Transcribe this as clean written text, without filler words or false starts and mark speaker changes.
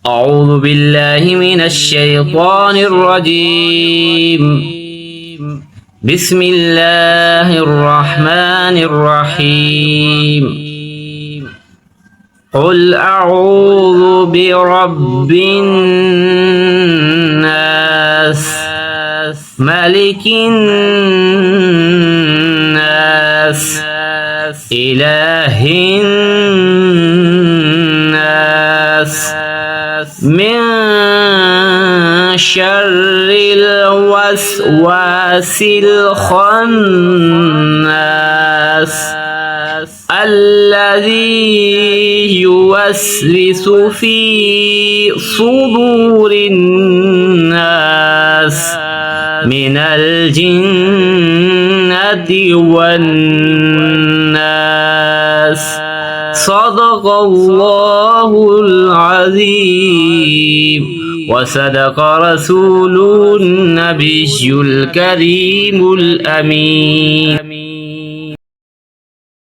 Speaker 1: أعوذ بالله من الشيطان الرجيم. بسم الله الرحمن الرحيم. قل أعوذ برب الناس ملك الناس إله الناس من شر الوسواس الخناس الذي يوسوس في صدور الناس من الجنة والناس. صدق الله العظيم وصدق رسوله النبي الكريم الأمين.